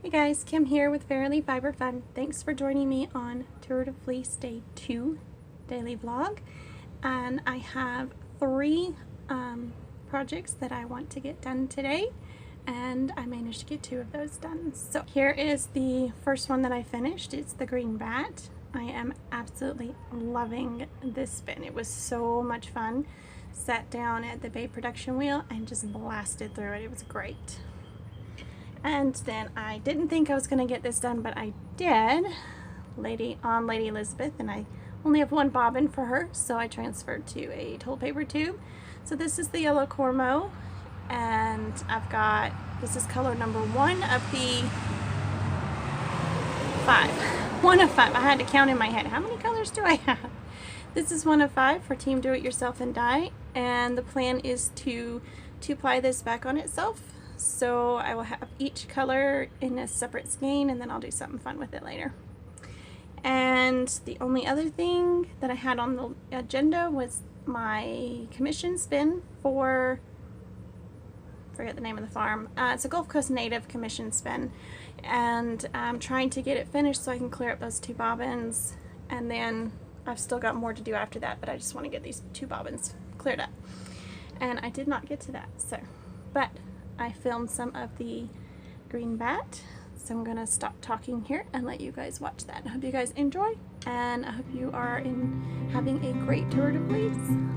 Hey guys, Kim here with Verily Fiber Fun. Thanks for joining me on Tour de Fleece Day 2 daily vlog. And I have three projects that I want to get done today, and I managed to get two of those done. So here is the first one that I finished. It's the green bat. I am absolutely loving this spin. It was so much fun. Sat down at the Bay production wheel and just blasted through it. It was great. And then I didn't think I was going to get this done, but I did. Lady Elizabeth, and I only have one bobbin for her, so I transferred to a toilet paper tube. So this is the yellow Cormo, and I've got, this is color number 1 of the 5. 1 of 5. I had to count in my head. How many colors do I have? This is 1 of 5 for Team DIY&Dye, and the plan is to two-ply this back on itself. So I will have each color in a separate skein, and then I'll do something fun with it later. And the only other thing that I had on the agenda was my commission spin for, forget the name of the farm. It's a Gulf Coast native commission spin, and I'm trying to get it finished so I can clear up those 2 bobbins, and then I've still got more to do after that, but I just want to get these 2 bobbins cleared up. And I did not get to that, but I filmed some of the green bat, so I'm gonna stop talking here and let you guys watch that. I hope you guys enjoy, and I hope you are having a great Tour de Fleece.